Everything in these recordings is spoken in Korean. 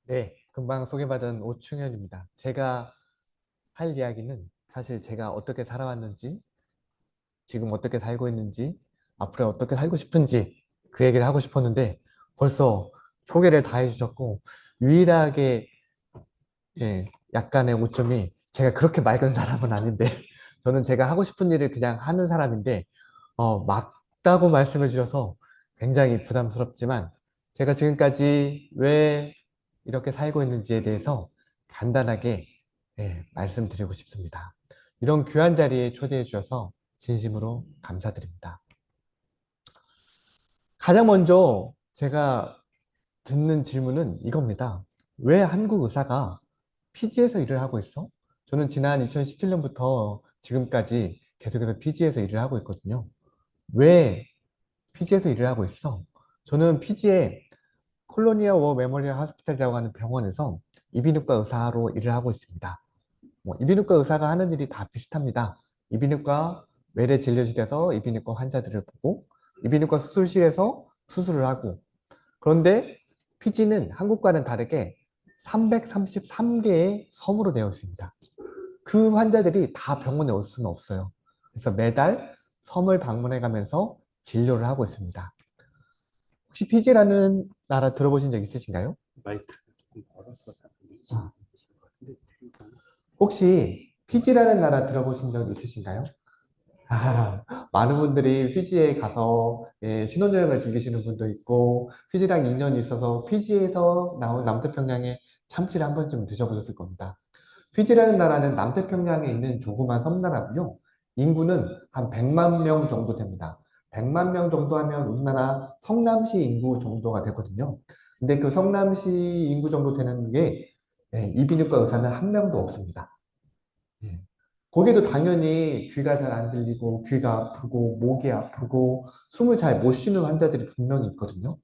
네, 금방 소개받은 오충현입니다. 제가 할 이야기는 사실 제가 어떻게 살아왔는지, 지금 어떻게 살고 있는지, 앞으로 어떻게 살고 싶은지 그 얘기를 하고 싶었는데 벌써 소개를 다 해주셨고 유일하게 약간의 오점이 제가 그렇게 맑은 사람은 아닌데 저는 제가 하고 싶은 일을 그냥 하는 사람인데 맞다고 말씀해 주셔서 굉장히 부담스럽지만 제가 지금까지 왜 이렇게 살고 있는지에 대해서 간단하게 말씀드리고 싶습니다. 이런 귀한 자리에 초대해 주셔서 진심으로 감사드립니다. 가장 먼저 제가 듣는 질문은 이겁니다. 왜 한국 의사가 피지에서 일을 하고 있어? 저는 지난 2017년부터 지금까지 계속해서 피지에서 일을 하고 있거든요. 왜 피지에서 일을 하고 있어? 저는 피지에 콜로니아 워 메모리얼 하스피탈이라고 하는 병원에서 이비인후과 의사로 일을 하고 있습니다. 이비인후과 의사가 하는 일이 다 비슷합니다. 이비인후과 외래 진료실에서 이비인후과 환자들을 보고 이비인후과 수술실에서 수술을 하고 그런데 피지는 한국과는 다르게 333개의 섬으로 되어 있습니다. 그 환자들이 다 병원에 올 수는 없어요. 그래서 매달 섬을 방문해 가면서 진료를 하고 있습니다. 혹시 피지라는 나라 들어보신 적 있으신가요? 마이크가 조금 멀어서 잘 안 들리시는 아, 것 같은데 들릴까요? 혹시 피지라는 나라 들어보신 적 있으신가요? 아, 많은 분들이 피지에 가서 신혼여행을 즐기시는 분도 있고 피지랑 인연이 있어서 피지에서 나온 남태평양의 참치를 한 번쯤 드셔보셨을 겁니다. 피지라는 나라는 남태평양에 있는 조그만 섬나라고요. 인구는 한 100만 명 정도 됩니다. 100만 명 정도 하면 우리나라 성남시 인구 정도가 되거든요. 근데 그 성남시 인구 정도 되는 게 이비인후과 의사는 한 명도 없습니다. 예. 거기도 당연히 귀가 잘 안 들리고 귀가 아프고 목이 아프고 숨을 잘 못 쉬는 환자들이 분명히 있거든요.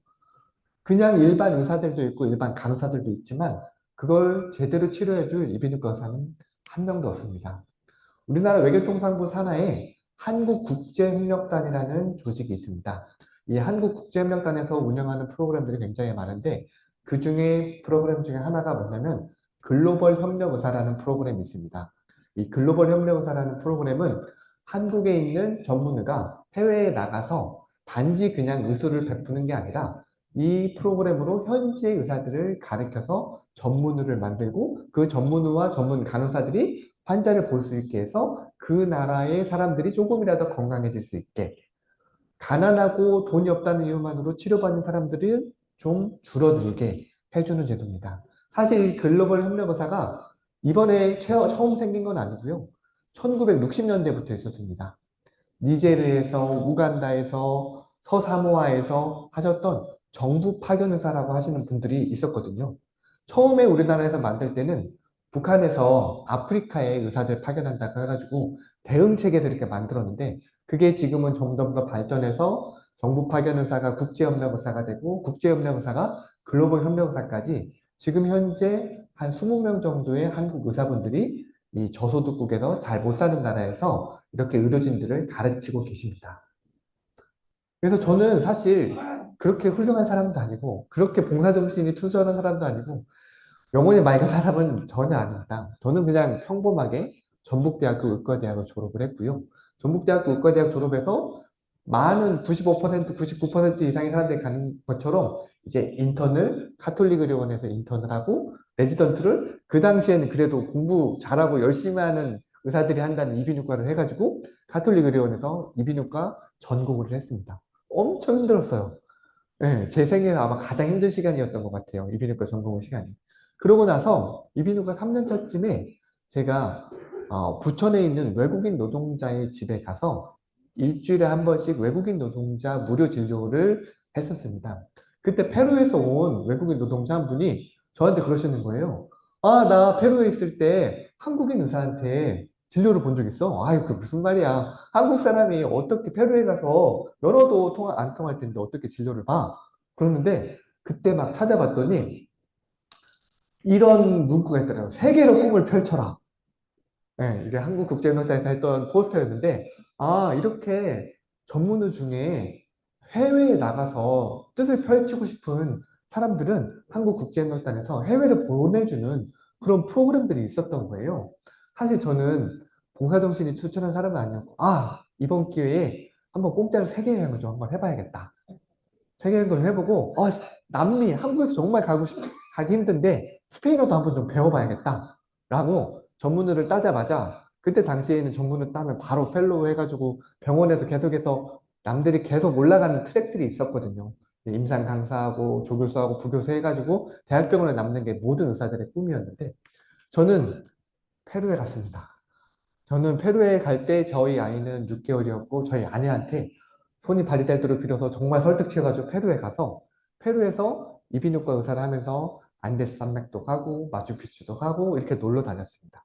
그냥 일반 의사들도 있고 일반 간호사들도 있지만 그걸 제대로 치료해줄 이비인후과 의사는 한 명도 없습니다. 우리나라 외교통상부 산하에 한국국제협력단이라는 조직이 있습니다. 이 한국국제협력단에서 운영하는 프로그램들이 굉장히 많은데 그 중에 프로그램 중에 하나가 뭐냐면 글로벌 협력의사라는 프로그램이 있습니다. 이 글로벌 협력의사라는 프로그램은 한국에 있는 전문의가 해외에 나가서 단지 그냥 의술을 베푸는 게 아니라 이 프로그램으로 현지 의사들을 가르쳐서 전문의를 만들고 그 전문의와 전문 간호사들이 환자를 볼 수 있게 해서 그 나라의 사람들이 조금이라도 건강해질 수 있게 가난하고 돈이 없다는 이유만으로 치료받는 사람들을 좀 줄어들게 해주는 제도입니다. 사실 이 글로벌 협력의사가 이번에 처음 생긴 건 아니고요. 1960년대부터 있었습니다. 니제르에서, 우간다에서, 서사모아에서 하셨던 정부 파견 의사라고 하시는 분들이 있었거든요. 처음에 우리나라에서 만들 때는 북한에서 아프리카에 의사들 파견한다고 해가지고 대응책에서 이렇게 만들었는데 그게 지금은 점점 더 발전해서 정부 파견 의사가 국제협력 의사가 되고 국제협력 의사가 글로벌 협력 의사까지 지금 현재 한 20명 정도의 한국 의사분들이 이 저소득국에서 잘 못 사는 나라에서 이렇게 의료진들을 가르치고 계십니다. 그래서 저는 사실 그렇게 훌륭한 사람도 아니고 그렇게 봉사정신이 투철한 사람도 아니고 영혼이 맑은 사람은 전혀 아닙니다. 저는 그냥 평범하게 전북대학교 의과대학을 졸업을 했고요. 전북대학교 의과대학 졸업해서 많은 95%, 99% 이상의 사람들이 가는 것처럼 이제 인턴을 카톨릭 의료원에서 인턴을 하고 레지던트를 그 당시에는 그래도 공부 잘하고 열심히 하는 의사들이 한다는 이비인후과를 해가지고 카톨릭 의료원에서 이비인후과 전공을 했습니다. 엄청 힘들었어요. 네, 제 생애에 아마 가장 힘든 시간이었던 것 같아요. 이비인후과 전공 시간이. 그러고 나서 이비인후과 3년 차쯤에 제가 부천에 있는 외국인 노동자의 집에 가서 일주일에 한 번씩 외국인 노동자 무료 진료를 했었습니다. 그때 페루에서 온 외국인 노동자 한 분이 저한테 그러시는 거예요. 아, 나 페루에 있을 때 한국인 의사한테 진료를 본 적 있어. 아유, 그 무슨 말이야. 한국 사람이 어떻게 페루에 가서 면허도 안 통할 텐데 어떻게 진료를 봐? 그러는데 그때 막 찾아봤더니 이런 문구가 있더라고요. 세계로 꿈을 펼쳐라. 네, 이게 한국국제연합단에서 했던 포스터였는데, 아, 이렇게 전문의 중에 해외에 나가서 뜻을 펼치고 싶은 사람들은 한국국제협력단에서 해외를 보내주는 그런 프로그램들이 있었던 거예요. 사실 저는 봉사정신이 추천한 사람은 아니었고, 이번 기회에 한번 공짜로 세계여행을 좀 한번 해봐야겠다. 세계여행 좀 해보고, 남미, 한국에서 정말 가기 힘든데, 스페인어도 한번 좀 배워봐야겠다. 라고 전문의를 따자마자, 그때 당시에는 전문을 따면 바로 펠로우 해가지고 병원에서 계속해서 남들이 계속 올라가는 트랙들이 있었거든요. 임상 강사하고 조교수하고 부교수 해가지고 대학병원에 남는 게 모든 의사들의 꿈이었는데, 저는 페루에 갔습니다. 저는 페루에 갈 때 저희 아이는 6개월이었고 저희 아내한테 손이 발이 닳도록 빌어서 정말 설득해가지고 페루에 가서 페루에서 이비인후과 의사를 하면서 안데스 산맥도 가고 마추픽추도 가고 이렇게 놀러 다녔습니다.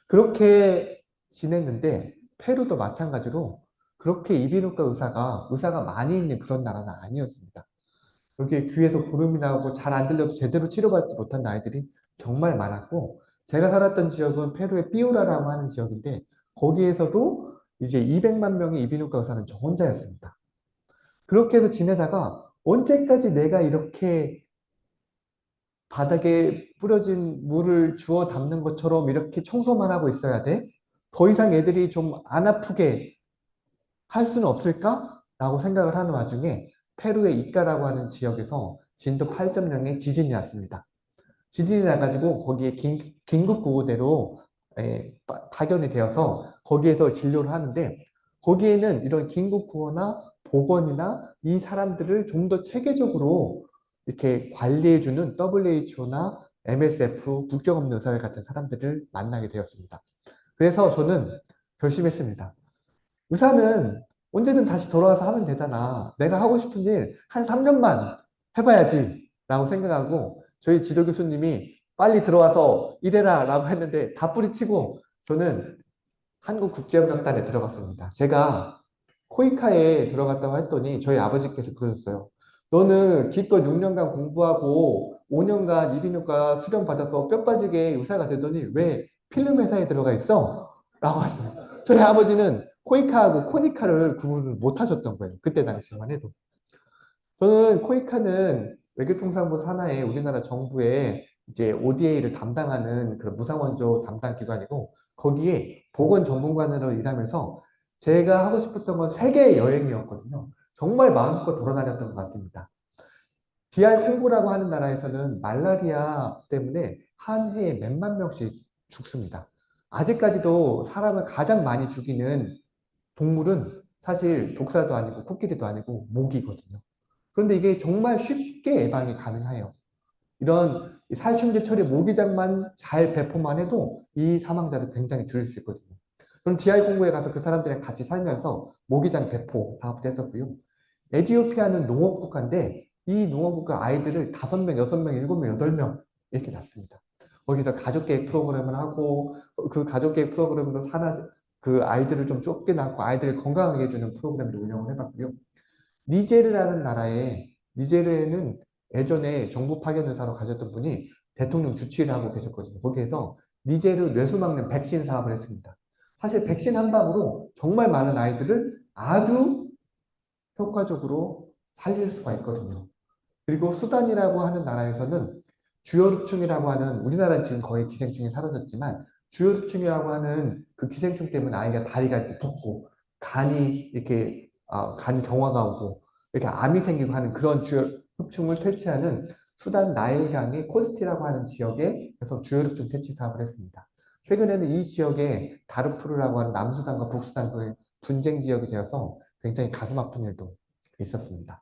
그렇게 지냈는데 페루도 마찬가지로 그렇게 이비인후과 의사가 많이 있는 그런 나라는 아니었습니다. 여기에 귀에서 고름이 나오고 잘 안 들려도 제대로 치료받지 못한 아이들이 정말 많았고, 제가 살았던 지역은 페루의 피우라라고 하는 지역인데, 거기에서도 이제 200만 명의 이비인후과 의사는 저 혼자였습니다. 그렇게 해서 지내다가 언제까지 내가 이렇게 바닥에 뿌려진 물을 주워 담는 것처럼 이렇게 청소만 하고 있어야 돼? 더 이상 애들이 좀 안 아프게 할 수는 없을까? 라고 생각을 하는 와중에 페루의 이카라고 하는 지역에서 진도 8.0의 지진이 났습니다. 지진이 나가지고 거기에 긴급 구호대로 파견이 되어서 거기에서 진료를 하는데, 거기에는 이런 긴급 구호나 보건이나 이 사람들을 좀 더 체계적으로 이렇게 관리해주는 WHO나 MSF, 국경 없는 의사회 같은 사람들을 만나게 되었습니다. 그래서 저는 결심했습니다. 의사는 언제든 다시 돌아와서 하면 되잖아. 내가 하고 싶은 일 한 3년만 해봐야지. 라고 생각하고 저희 지도 교수님이 빨리 들어와서 일해라 라고 했는데 다 뿌리치고 저는 한국국제협력단에 들어갔습니다. 제가 코이카에 들어갔다고 했더니 저희 아버지께서 그러셨어요. 너는 기껏 6년간 공부하고 5년간 이비인후과 수련 받아서 뼈 빠지게 의사가 되더니 왜 필름 회사에 들어가 있어? 라고 하셨어요. 저희 아버지는 코이카하고 코니카를 구분을 못 하셨던 거예요. 그때 당시만 해도. 저는 코이카는 외교통상부 산하에 우리나라 정부의 이제 ODA를 담당하는 그런 무상원조 담당 기관이고, 거기에 보건 전문관으로 일하면서 제가 하고 싶었던 건 세계 여행이었거든요. 정말 마음껏 돌아다녔던 것 같습니다. DR 콩고라고 하는 나라에서는 말라리아 때문에 한 해에 몇만 명씩 죽습니다. 아직까지도 사람을 가장 많이 죽이는 동물은 사실 독사도 아니고 코끼리도 아니고 모기거든요. 그런데 이게 정말 쉽게 예방이 가능해요. 이런 살충제 처리 모기장만 잘 배포만 해도 이 사망자를 굉장히 줄일 수 있거든요. 그럼 DR 공고에 가서 그 사람들이랑 같이 살면서 모기장 배포 사업도 했었고요. 에티오피아는 농업국가인데 이 농업국가 아이들을 5명, 6명, 7명, 8명 이렇게 낳습니다. 거기서 가족계획 프로그램을 하고 그 가족계획 프로그램으로 그 아이들을 좀 좁게 낳고 아이들을 건강하게 해주는 프로그램도 운영을 해봤고요. 니제르라는 나라에 니제르에는 예전에 정부 파견 의사로 가셨던 분이 대통령 주치의를 하고 계셨거든요. 거기에서 니제르 뇌수 막는 백신 사업을 했습니다. 사실 백신 한 방으로 정말 많은 아이들을 아주 효과적으로 살릴 수가 있거든요. 그리고 수단이라고 하는 나라에서는 주요루충이라고 하는, 우리나라는 지금 거의 기생충이 사라졌지만 주요루충이라고 하는 그 기생충 때문에 아이가 다리가 이렇게 붓고 간이 이렇게 간 경화가 오고 이렇게 암이 생기고 하는 그런 주요흡충을 퇴치하는 수단 나일강의 코스티라고 하는 지역에서 주요흡충 퇴치 사업을 했습니다. 최근에는 이 지역에 다르푸르라고 하는 남수단과 북수단의 분쟁 지역이 되어서 굉장히 가슴 아픈 일도 있었습니다.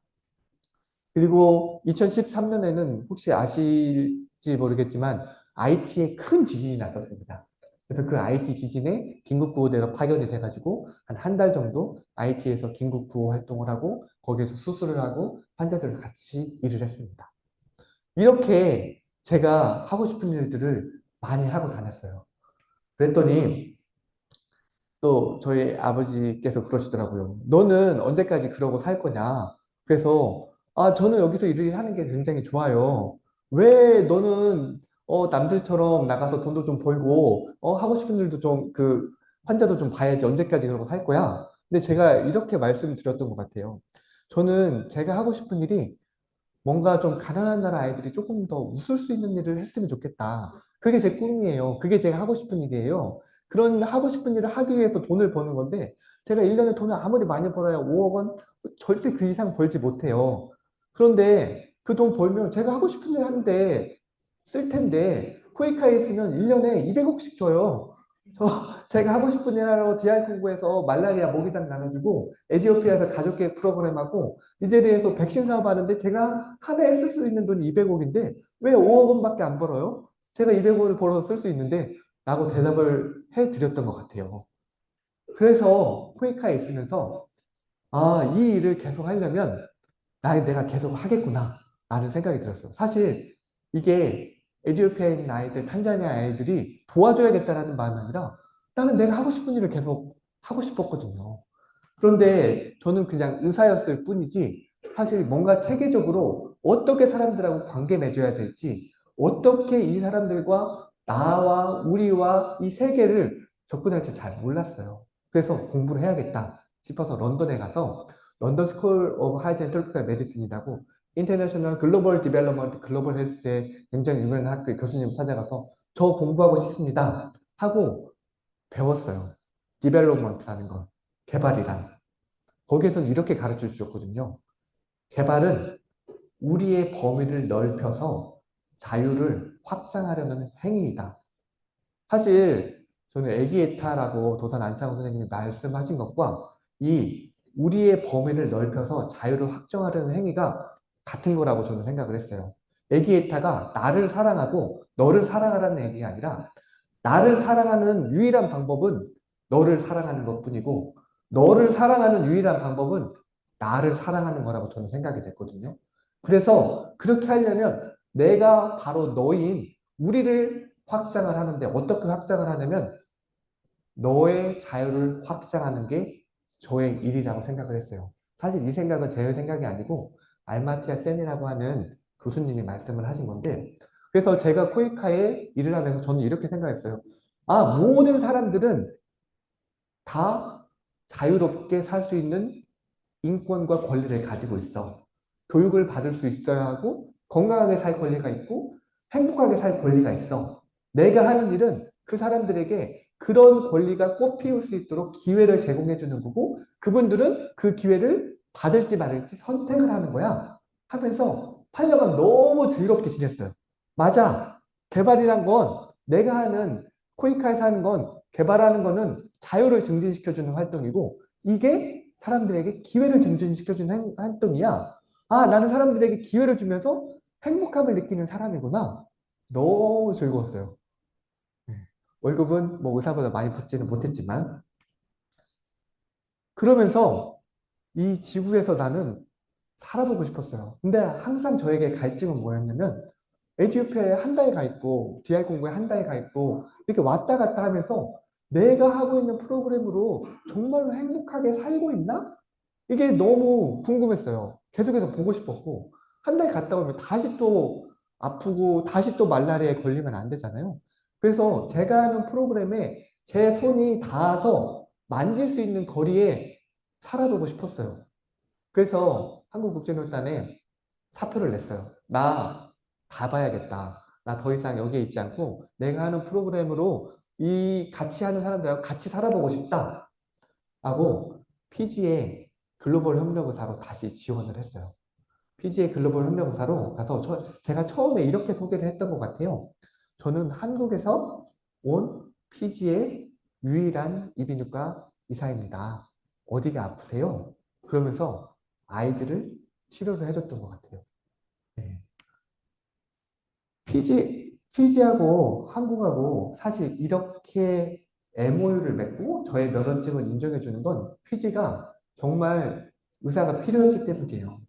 그리고 2013년에는 혹시 아실지 모르겠지만 IT에 큰 지진이 났었습니다. 그래서 그 IT 지진에 긴급구호대로 파견이 돼가지고 한 달 정도 IT에서 긴급구호 활동을 하고 거기에서 수술을 하고 환자들과 같이 일을 했습니다. 이렇게 제가 하고 싶은 일들을 많이 하고 다녔어요. 그랬더니 또 저희 아버지께서 그러시더라고요. 너는 언제까지 그러고 살 거냐? 그래서 저는 여기서 일을 하는 게 굉장히 좋아요. 왜 너는 남들처럼 나가서 돈도 좀 벌고 하고 싶은 일도 좀 환자도 좀 봐야지 언제까지 그러고 살 거야? 근데 제가 이렇게 말씀드렸던 것 같아요. 저는 제가 하고 싶은 일이 뭔가 좀 가난한 나라 아이들이 조금 더 웃을 수 있는 일을 했으면 좋겠다. 그게 제 꿈이에요. 그게 제가 하고 싶은 일이에요. 그런 하고 싶은 일을 하기 위해서 돈을 버는 건데, 제가 1년에 돈을 아무리 많이 벌어야 5억 원? 절대 그 이상 벌지 못해요. 그런데 그 돈 벌면 제가 하고 싶은 일 하는데 쓸 텐데, 코이카에 있으면 1년에 200억씩 줘요. 제가 하고 싶은 일 하러 디알 공부해서 말라리아 모기장 나눠주고, 에티오피아에서 가족계획 프로그램하고, 니제리아에서 백신 사업하는데 제가 한 해에 쓸 수 있는 돈이 200억인데 왜 5억 원밖에 안 벌어요? 제가 200억을 벌어서 쓸 수 있는데 라고 대답을 해드렸던 것 같아요. 그래서 코이카에 있으면서 이 일을 계속 하려면 내가 계속 하겠구나 라는 생각이 들었어요. 사실 이게 에티오피아에 있는 아이들, 탄자니아 아이들이 도와줘야겠다라는 마음이 아니라 나는 내가 하고 싶은 일을 계속 하고 싶었거든요. 그런데 저는 그냥 의사였을 뿐이지 사실 뭔가 체계적으로 어떻게 사람들하고 관계 맺어야 될지 어떻게 이 사람들과 나와 우리와 이 세계를 접근할지 잘 몰랐어요. 그래서 공부를 해야겠다 싶어서 런던에 가서 런던 스쿨 오브 하이즈 앤 트로피컬 메디슨이라고 인터내셔널 글로벌 디벨롭먼트 글로벌 헬스의 굉장히 유명한 학교 교수님 찾아가서 저 공부하고 싶습니다 하고 배웠어요. 디벨롭먼트라는 걸, 개발이란. 거기에서는 이렇게 가르쳐 주셨거든요. 개발은 우리의 범위를 넓혀서 자유를 확장하려는 행위이다. 사실 저는 애기에타라고 도산 안창호 선생님이 말씀하신 것과 이 우리의 범위를 넓혀서 자유를 확정하려는 행위가 같은 거라고 저는 생각을 했어요. 애기에타가 나를 사랑하고 너를 사랑하라는 얘기가 아니라 나를 사랑하는 유일한 방법은 너를 사랑하는 것뿐이고 너를 사랑하는 유일한 방법은 나를 사랑하는 거라고 저는 생각이 됐거든요. 그래서 그렇게 하려면 내가 바로 너인 우리를 확장을 하는데 어떻게 확장을 하냐면 너의 자유를 확장하는 게 저의 일이라고 생각을 했어요. 사실 이 생각은 제 생각이 아니고 알마티아 센이라고 하는 교수님이 말씀을 하신 건데 그래서 제가 코이카에 일을 하면서 저는 이렇게 생각했어요. 모든 사람들은 다 자유롭게 살 수 있는 인권과 권리를 가지고 있어. 교육을 받을 수 있어야 하고, 건강하게 살 권리가 있고, 행복하게 살 권리가 있어. 내가 하는 일은 그 사람들에게 그런 권리가 꽃피울 수 있도록 기회를 제공해 주는 거고, 그분들은 그 기회를 받을지 말을지 선택을 하는 거야. 하면서 8년간 너무 즐겁게 지냈어요. 맞아. 개발이란 건 내가 하는 코이카에서 하는 건 개발하는 거는 자유를 증진시켜주는 활동이고, 이게 사람들에게 기회를 증진시켜주는 활동이야. 나는 사람들에게 기회를 주면서 행복함을 느끼는 사람이구나. 너무 즐거웠어요. 네. 월급은 뭐 의사보다 많이 받지는 못했지만, 그러면서 이 지구에서 나는 살아보고 싶었어요. 근데 항상 저에게 갈증은 뭐였냐면, 에티오피아에 한 달 가 있고, DR 공부에 한 달 가 있고, 이렇게 왔다 갔다 하면서 내가 하고 있는 프로그램으로 정말로 행복하게 살고 있나? 이게 너무 궁금했어요. 계속해서 보고 싶었고, 한 달 갔다 오면 다시 또 아프고, 다시 또 말라리아에 걸리면 안 되잖아요. 그래서 제가 하는 프로그램에 제 손이 닿아서 만질 수 있는 거리에 살아보고 싶었어요. 그래서 한국국제놀단에 사표를 냈어요. 나 가봐야겠다. 나 더 이상 여기에 있지 않고 내가 하는 프로그램으로 이 같이 하는 사람들하고 같이 살아보고 싶다. 하고 피지에 글로벌 협력의사로 다시 지원을 했어요. 피지에 글로벌 협력의사로 가서 제가 처음에 이렇게 소개를 했던 것 같아요. 저는 한국에서 온 피지의 유일한 이비인후과 의사입니다. 어디가 아프세요? 그러면서 아이들을 치료를 해줬던 것 같아요. 네. 피지하고 한국하고 사실 이렇게 MOU를 맺고 저의 면허증을 인정해 주는 건 피지가 정말 의사가 필요했기 때문이에요.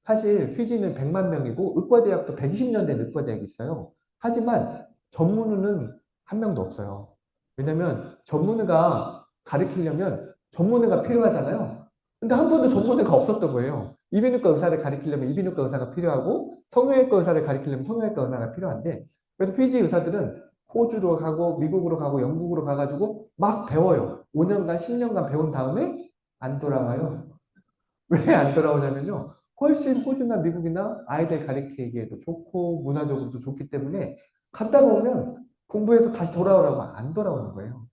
사실 피지는 100만 명이고 의과대학도 120년 된 의과대학이 있어요. 하지만 전문의는 한 명도 없어요. 왜냐면 전문의가 가르치려면 전문의가 필요하잖아요. 근데 한 번도 전문의가 없었던 거예요. 이비인후과 의사를 가리키려면 이비인후과 의사가 필요하고 성형외과 의사를 가리키려면 성형외과 의사가 필요한데 그래서 피지 의사들은 호주로 가고 미국으로 가고 영국으로 가가지고 막 배워요. 5년간 10년간 배운 다음에 안 돌아와요. 왜 안 돌아오냐면요. 훨씬 호주나 미국이나 아이들 가르치기에도 좋고 문화적으로도 좋기 때문에 갔다가 오면 공부해서 다시 돌아오라고 하면 안 돌아오는 거예요.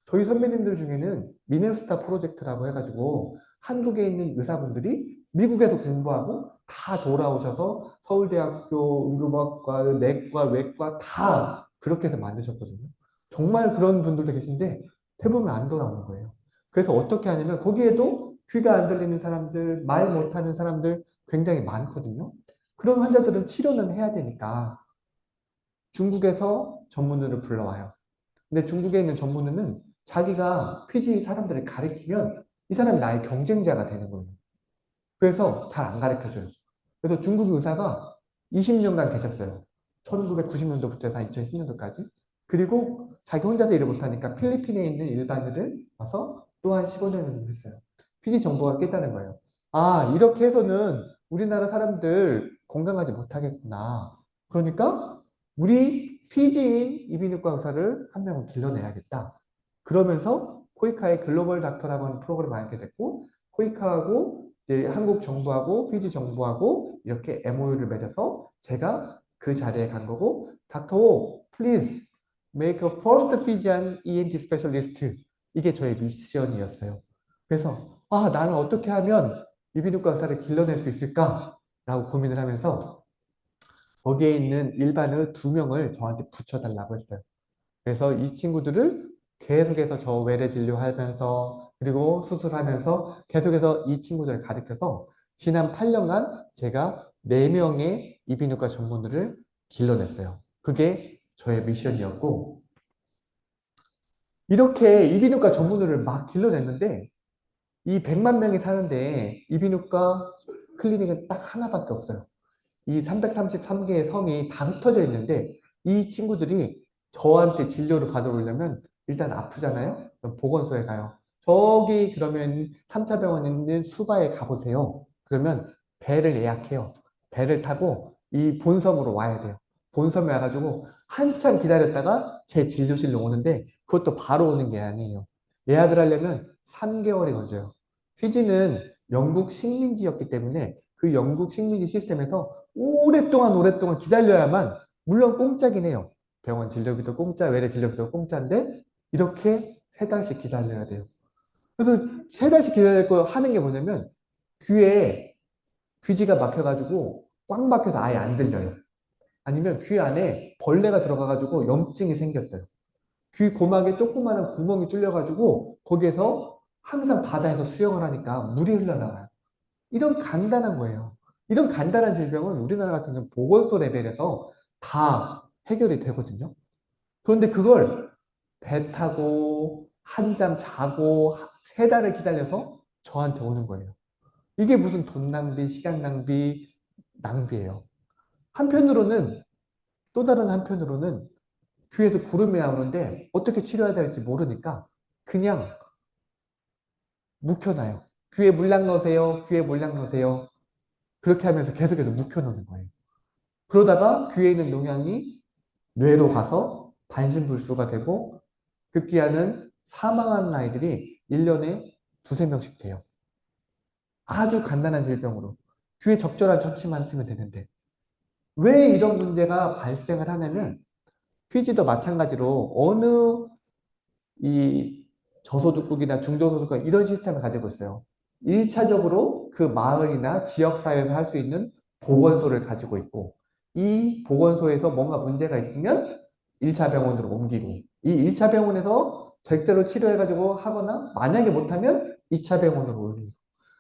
저희 선배님들 중에는 미네소타 프로젝트라고 해가지고 한국에 있는 의사분들이 미국에서 공부하고 다 돌아오셔서 서울대학교 응급학과, 내과, 외과 다 그렇게 해서 만드셨거든요. 정말 그런 분들도 계신데 대부분 안 돌아오는 거예요. 그래서 어떻게 하냐면 거기에도 귀가 안 들리는 사람들, 말 못하는 사람들 굉장히 많거든요. 그런 환자들은 치료는 해야 되니까 중국에서 전문의를 불러와요. 근데 중국에 있는 전문의는 자기가 피지 사람들을 가르치면 이 사람이 나의 경쟁자가 되는 거예요. 그래서 잘 안 가르쳐줘요. 그래서 중국 의사가 20년간 계셨어요. 1990년도부터 해서 2010년도까지. 그리고 자기 혼자서 일을 못하니까 필리핀에 있는 일반인을 와서 또 한 15년을 했어요. 피지 정보가 깼다는 거예요. 아, 이렇게 해서는 우리나라 사람들 건강하지 못하겠구나. 그러니까 우리 피지인 이비인후과 의사를 한 명을 길러내야겠다. 그러면서 코이카의 글로벌 닥터라고 하는 프로그램을 알게 됐고, 코이카하고 이제 한국 정부하고 피지 정부하고 이렇게 MOU를 맺어서 제가 그 자리에 간 거고, 닥터, please make a first Fijian ENT specialist. 이게 저의 미션이었어요. 그래서 아, 나는 어떻게 하면 이비인후과 의사를 길러낼 수 있을까라고 고민을 하면서 거기에 있는 일반의 2명을 저한테 붙여달라고 했어요. 그래서 이 친구들을 계속해서 저 외래 진료하면서 그리고 수술하면서 계속해서 이 친구들을 가르쳐서 지난 8년간 제가 4명의 이비인후과 전문의를 길러냈어요. 그게 저의 미션이었고 이렇게 이비인후과 전문의를 막 길러냈는데 이 100만 명이 사는데 이비인후과 클리닉은 딱 하나밖에 없어요. 이 333개의 섬이 다 흩어져 있는데 이 친구들이 저한테 진료를 받으러 오려면 일단 아프잖아요? 그럼 보건소에 가요. 저기 그러면 3차 병원에 있는 수바에 가보세요. 그러면 배를 예약해요. 배를 타고 이 본섬으로 와야 돼요. 본섬에 와가지고 한참 기다렸다가 제 진료실로 오는데 그것도 바로 오는 게 아니에요. 예약을 하려면 3개월이 걸려요. 피지는 영국 식민지였기 때문에 그 영국 식민지 시스템에서 오랫동안 기다려야만 물론 공짜긴 해요. 병원 진료비도 공짜, 외래 진료비도 공짜인데 이렇게 3달씩 기다려야 돼요. 그래서 3달씩 기다릴 거 하는 게 뭐냐면 귀에 귀지가 막혀가지고 꽉 막혀서 아예 안 들려요. 아니면 귀 안에 벌레가 들어가가지고 염증이 생겼어요. 귀 고막에 조그마한 구멍이 뚫려가지고 거기에서 항상 바다에서 수영을 하니까 물이 흘러나와요. 이런 간단한 거예요. 이런 간단한 질병은 우리나라 같은 경우 보건소 레벨에서 다 해결이 되거든요. 그런데 그걸 배 타고 한잠 자고 3달을 기다려서 저한테 오는 거예요. 이게 무슨 돈 낭비, 시간 낭비, 낭비예요. 한편으로는 또 다른 한편으로는 귀에서 구름이 나오는데 어떻게 치료해야 될지 모르니까 그냥 묵혀놔요. 귀에 물약 넣으세요. 귀에 물약 넣으세요. 그렇게 하면서 계속해서 묵혀놓는 거예요. 그러다가 귀에 있는 농양이 뇌로 가서 반신불수가 되고 급기야는 사망하는 아이들이 1년에 두세 명씩 돼요. 아주 간단한 질병으로. 귀에 적절한 처치만 했으면 되는데. 왜 이런 문제가 발생을 하냐면 피지도 마찬가지로 어느 이 저소득국이나 중저소득국 이런 시스템을 가지고 있어요. 1차적으로 그 마을이나 지역사회에서 할 수 있는 보건소를 가지고 있고 이 보건소에서 뭔가 문제가 있으면 1차 병원으로 옮기고 이 1차 병원에서 절대로 치료해가지고 하거나 만약에 못하면 2차 병원으로 옮기고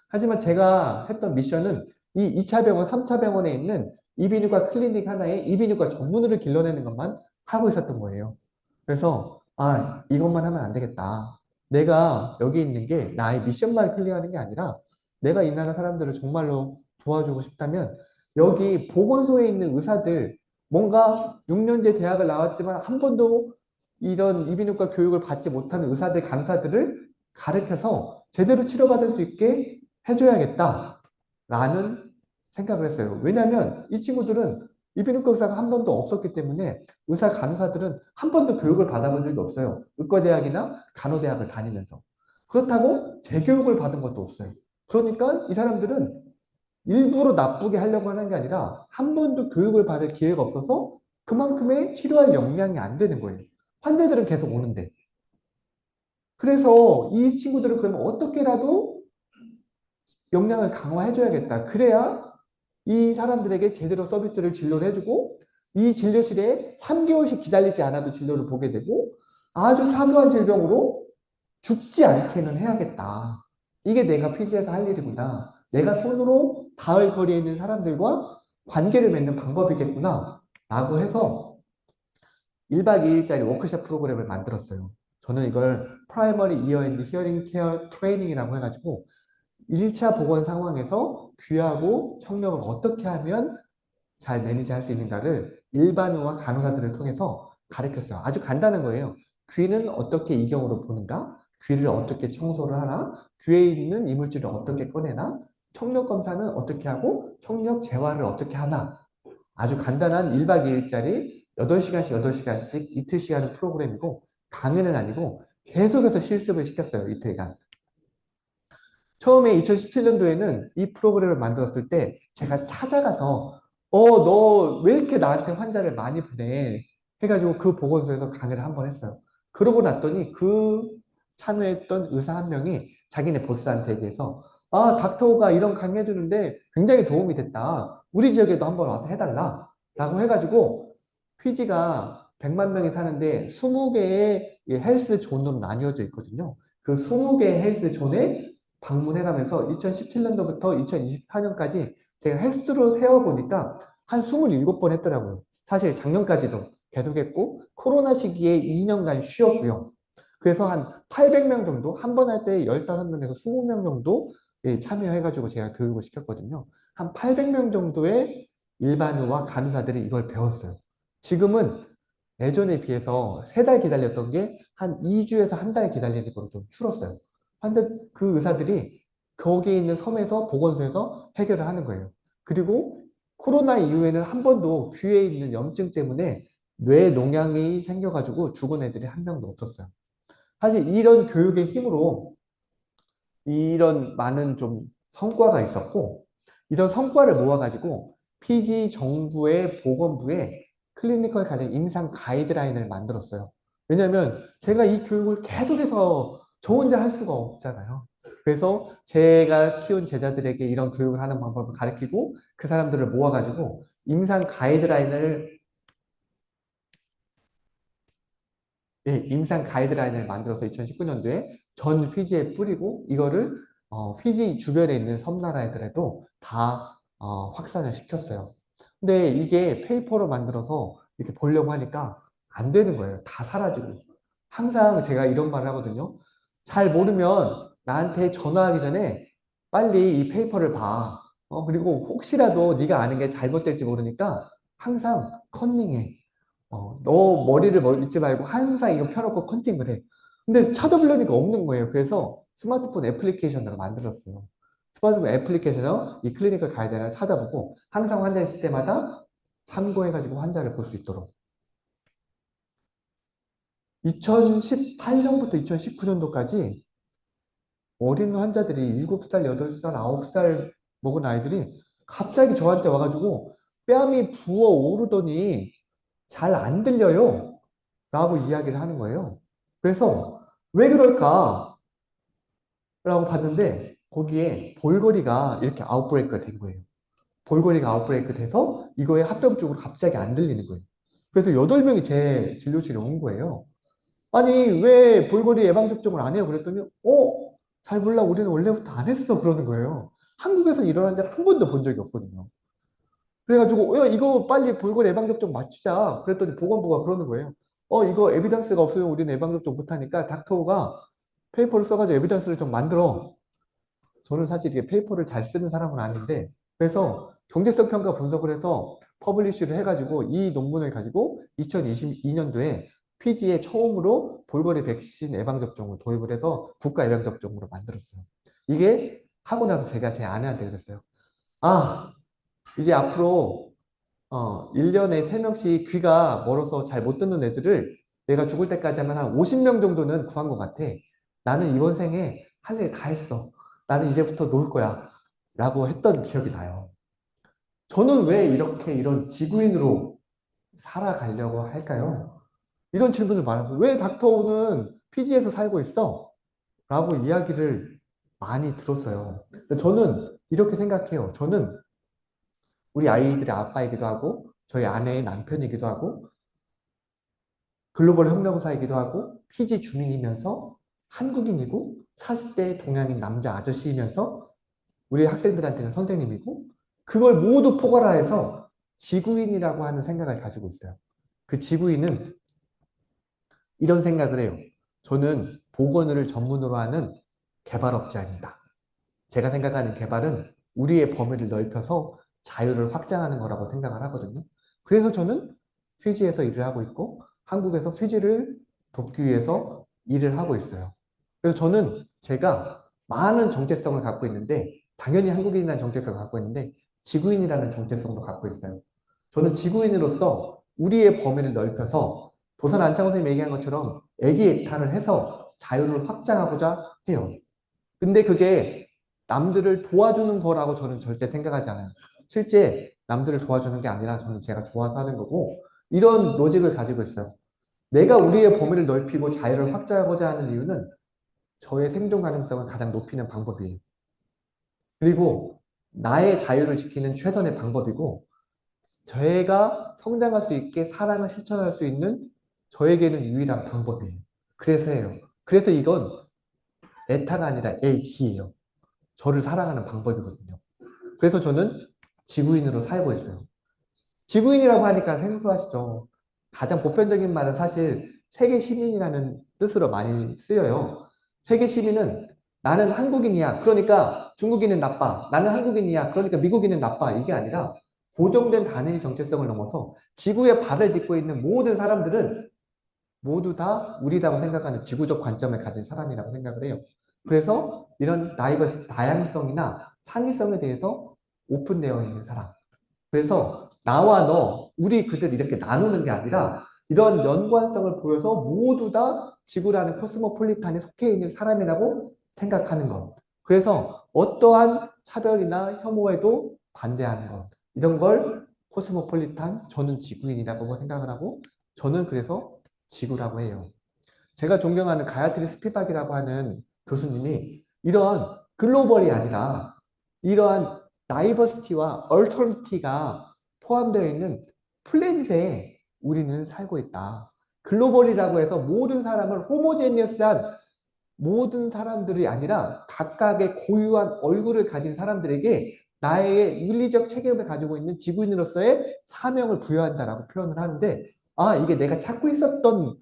하지만 제가 했던 미션은 이 2차 병원, 3차 병원에 있는 이비인후과 클리닉 하나에 이비인후과 전문의를 길러내는 것만 하고 있었던 거예요. 그래서 아, 이것만 하면 안 되겠다. 내가 여기 있는 게 나의 미션만 클리어하는 게 아니라 내가 이 나라 사람들을 정말로 도와주고 싶다면 여기 보건소에 있는 의사들 뭔가 6년제 대학을 나왔지만 한 번도 이런 이비인후과 교육을 받지 못하는 의사들, 강사들을 가르쳐서 제대로 치료받을 수 있게 해줘야겠다라는 생각을 했어요. 왜냐하면 이 친구들은 이비인후과 의사가 한 번도 없었기 때문에 의사 간호사들은 한 번도 교육을 받아본 적이 없어요. 의과대학이나 간호대학을 다니면서. 그렇다고 재교육을 받은 것도 없어요. 그러니까 이 사람들은 일부러 나쁘게 하려고 하는 게 아니라 한 번도 교육을 받을 기회가 없어서 그만큼의 치료할 역량이 안 되는 거예요. 환자들은 계속 오는데. 그래서 이 친구들은 그러면 어떻게라도 역량을 강화해줘야겠다. 그래야 이 사람들에게 제대로 서비스를 진료를 해주고 이 진료실에 3개월씩 기다리지 않아도 진료를 보게 되고 아주 사소한 질병으로 죽지 않게는 해야겠다. 이게 내가 피지에서 할 일이구나. 내가 손으로 닿을 거리에 있는 사람들과 관계를 맺는 방법이겠구나. 라고 해서 1박 2일짜리 워크숍 프로그램을 만들었어요. 저는 이걸 Primary Ear and Hearing Care Training이라고 해가지고 1차 보건 상황에서 귀하고 청력을 어떻게 하면 잘 매니지할 수 있는가를 일반의와 간호사들을 통해서 가르쳤어요. 아주 간단한 거예요. 귀는 어떻게 이경으로 보는가? 귀를 어떻게 청소를 하나? 귀에 있는 이물질을 어떻게 꺼내나? 청력 검사는 어떻게 하고 청력 재활을 어떻게 하나? 아주 간단한 1박 2일짜리 8시간씩 8시간씩 이틀씩 하는 프로그램이고 강의는 아니고 계속해서 실습을 시켰어요. 이틀간. 처음에 2017년도에는 이 프로그램을 만들었을 때 제가 찾아가서 너 왜 이렇게 나한테 환자를 많이 보내? 해가지고 그 보건소에서 강의를 한 번 했어요. 그러고 났더니 그 참여했던 의사 한 명이 자기네 보스한테 얘기해서 닥터가 이런 강의 해주는데 굉장히 도움이 됐다. 우리 지역에도 한번 와서 해달라. 라고 해가지고 피지가 100만 명이 사는데 20개의 헬스 존으로 나뉘어져 있거든요. 그 20개의 헬스 존에 방문해가면서 2017년도부터 2024년까지 제가 횟수로 세어보니까 한 27번 했더라고요. 사실 작년까지도 계속했고 코로나 시기에 2년간 쉬었고요. 그래서 한 800명 정도, 한 번 할 때 15명에서 20명 정도 참여해가지고 제가 교육을 시켰거든요. 한 800명 정도의 일반의와 간호사들이 이걸 배웠어요. 지금은 예전에 비해서 3달 기다렸던 게 한 2주에서 한 달 기다리는 거로 좀 줄었어요. 환자, 그 의사들이 거기에 있는 섬에서 보건소에서 해결을 하는 거예요. 그리고 코로나 이후에는 한 번도 귀에 있는 염증 때문에 뇌 농양이 생겨가지고 죽은 애들이 한 명도 없었어요. 사실 이런 교육의 힘으로 이런 많은 좀 성과가 있었고, 이런 성과를 모아가지고 PG 정부의 보건부에 클리니컬 가이드 임상 가이드라인을 만들었어요. 왜냐면 제가 이 교육을 계속해서 저 혼자 할 수가 없잖아요. 그래서 제가 키운 제자들에게 이런 교육을 하는 방법을 가르치고 그 사람들을 모아가지고 임상 가이드라인을 임상 가이드라인을 만들어서 2019년도에 전 피지에 뿌리고 이거를 피지 주변에 있는 섬나라애들에도 다 확산을 시켰어요. 근데 이게 페이퍼로 만들어서 이렇게 보려고 하니까 안 되는 거예요. 다 사라지고. 항상 제가 이런 말을 하거든요. 잘 모르면 나한테 전화하기 전에 빨리 이 페이퍼를 봐. 그리고 혹시라도 네가 아는 게 잘못될지 모르니까 항상 컨닝해. 너 머리를 잊지 말고 항상 이거 펴놓고 컨팅을 해. 근데 찾아보려니까 없는 거예요. 그래서 스마트폰 애플리케이션으로 만들었어요. 스마트폰 애플리케이션으로 이 클리니컬 가이드를 찾아보고 항상 환자 있을 때마다 참고해가지고 환자를 볼 수 있도록. 2018년부터 2019년도까지 어린 환자들이 7살, 8살, 9살 먹은 아이들이 갑자기 저한테 와가지고 뺨이 부어 오르더니 잘 안 들려요. 라고 이야기를 하는 거예요. 그래서 왜 그럴까? 라고 봤는데 거기에 볼거리가 이렇게 아웃브레이크가 된 거예요. 볼거리가 아웃브레이크 돼서 이거에 합병증으로 갑자기 안 들리는 거예요. 그래서 8명이 제 진료실에 온 거예요. 아니, 왜 볼거리 예방접종을 안 해요? 그랬더니, 잘 몰라. 우리는 원래부터 안 했어. 그러는 거예요. 한국에서 이런 환자를 한 번도 본 적이 없거든요. 그래가지고, 야, 이거 빨리 볼거리 예방접종 맞추자. 그랬더니 보건부가 그러는 거예요. 이거 에비던스가 없으면 우리는 예방접종 못하니까 닥터가 페이퍼를 써가지고 에비던스를 좀 만들어. 저는 사실 이게 페이퍼를 잘 쓰는 사람은 아닌데, 그래서 경제성 평가 분석을 해서 퍼블리쉬를 해가지고 이 논문을 가지고 2022년도에 피지에 처음으로 볼거리 백신 예방접종을 도입을 해서 국가 예방접종으로 만들었어요. 이게 하고 나서 제가 제 아내한테 그랬어요. 이제 앞으로 1년에 3명씩 귀가 멀어서 잘 못 듣는 애들을 내가 죽을 때까지 하면 한 50명 정도는 구한 것 같아. 나는 이번 생에 할 일 다 했어. 나는 이제부터 놀 거야. 라고 했던 기억이 나요. 저는 왜 이렇게 이런 지구인으로 살아가려고 할까요? 이런 질문을 많아서 왜 닥터우는 피지에서 살고 있어? 라고 이야기를 많이 들었어요. 근데 저는 이렇게 생각해요. 저는 우리 아이들의 아빠이기도 하고 저희 아내의 남편이기도 하고 글로벌 혁명사이기도 하고 피지 주민이면서 한국인이고 40대 동양인 남자 아저씨이면서 우리 학생들한테는 선생님이고 그걸 모두 포괄화해서 지구인이라고 하는 생각을 가지고 있어요. 그 지구인은 이런 생각을 해요. 저는 보건을 전문으로 하는 개발업자입니다. 제가 생각하는 개발은 우리의 범위를 넓혀서 자유를 확장하는 거라고 생각을 하거든요. 그래서 저는 퓨지에서 일을 하고 있고 한국에서 퓨지를 돕기 위해서 일을 하고 있어요. 그래서 저는 제가 많은 정체성을 갖고 있는데 당연히 한국인이라는 정체성을 갖고 있는데 지구인이라는 정체성도 갖고 있어요. 저는 지구인으로서 우리의 범위를 넓혀서 도산 안창호 선생님이 얘기한 것처럼 애기애탈을 해서 자유를 확장하고자 해요. 근데 그게 남들을 도와주는 거라고 저는 절대 생각하지 않아요. 실제 남들을 도와주는 게 아니라 저는 제가 좋아서 하는 거고 이런 로직을 가지고 있어요. 내가 우리의 범위를 넓히고 자유를 확장하고자 하는 이유는 저의 생존 가능성을 가장 높이는 방법이에요. 그리고 나의 자유를 지키는 최선의 방법이고 저희가 성장할 수 있게 사랑을 실천할 수 있는 저에게는 유일한 방법이에요. 그래서 해요. 그래서 이건 에타가 아니라 에기예요. 저를 사랑하는 방법이거든요. 그래서 저는 지구인으로 살고 있어요. 지구인이라고 하니까 생소하시죠? 가장 보편적인 말은 사실 세계 시민이라는 뜻으로 많이 쓰여요. 세계 시민은 나는 한국인이야. 그러니까 중국인은 나빠. 나는 한국인이야. 그러니까 미국인은 나빠. 이게 아니라 고정된 단일 정체성을 넘어서 지구에 발을 딛고 있는 모든 사람들은 모두 다 우리라고 생각하는 지구적 관점을 가진 사람이라고 생각을 해요. 그래서 이런 다양성이나 창의성에 대해서 오픈되어 있는 사람. 그래서 나와 너, 우리 그들 이렇게 나누는 게 아니라 이런 연관성을 보여서 모두 다 지구라는 코스모폴리탄에 속해 있는 사람이라고 생각하는 것. 그래서 어떠한 차별이나 혐오에도 반대하는 것. 이런 걸 코스모폴리탄, 저는 지구인이라고 생각을 하고 저는 그래서 지구라고 해요. 제가 존경하는 가야트리 스피박이라고 하는 교수님이 이런 글로벌이 아니라 이러한 다이버시티와 얼터너티가 포함되어 있는 플래닛에 우리는 살고 있다. 글로벌이라고 해서 모든 사람을 호모제니어스한 모든 사람들이 아니라 각각의 고유한 얼굴을 가진 사람들에게 나의 윤리적 책임을 가지고 있는 지구인으로서의 사명을 부여한다라고 표현을 하는데 아, 이게 내가 찾고 있었던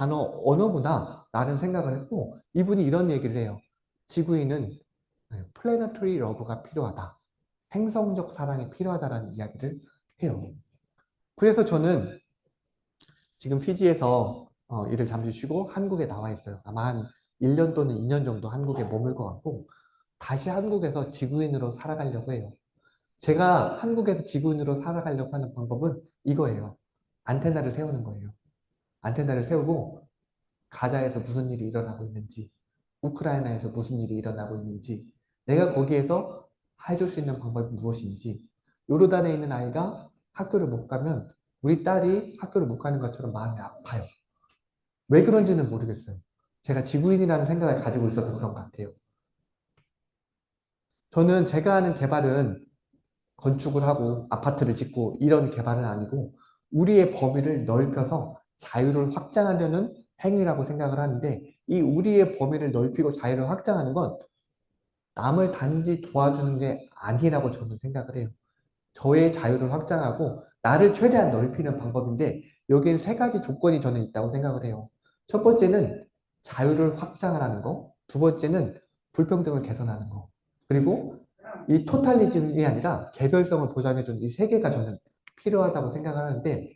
언어구나 라는 생각을 했고 이분이 이런 얘기를 해요. 지구인은 플래너터리 러브가 필요하다. 행성적 사랑이 필요하다라는 이야기를 해요. 그래서 저는 지금 피지에서 일을 잠시 쉬고 한국에 나와 있어요. 아마 한 1년 또는 2년 정도 한국에 머물 것 같고 다시 한국에서 지구인으로 살아가려고 해요. 제가 한국에서 지구인으로 살아가려고 하는 방법은 이거예요. 안테나를 세우는 거예요. 안테나를 세우고 가자에서 무슨 일이 일어나고 있는지, 우크라이나에서 무슨 일이 일어나고 있는지, 내가 거기에서 해줄 수 있는 방법이 무엇인지, 요르단에 있는 아이가 학교를 못 가면 우리 딸이 학교를 못 가는 것처럼 마음이 아파요. 왜 그런지는 모르겠어요. 제가 지구인이라는 생각을 가지고 있어서 그런 것 같아요. 저는 제가 하는 개발은 건축을 하고 아파트를 짓고 이런 개발은 아니고 우리의 범위를 넓혀서 자유를 확장하려는 행위라고 생각을 하는데 이 우리의 범위를 넓히고 자유를 확장하는 건 남을 단지 도와주는 게 아니라고 저는 생각을 해요. 저의 자유를 확장하고 나를 최대한 넓히는 방법인데 여기엔 세 가지 조건이 저는 있다고 생각을 해요. 첫 번째는 자유를 확장하라는 거, 두 번째는 불평등을 개선하는 거, 그리고 이 토탈리즘이 아니라 개별성을 보장해주는 이 세 개가 저는 필요하다고 생각을 하는데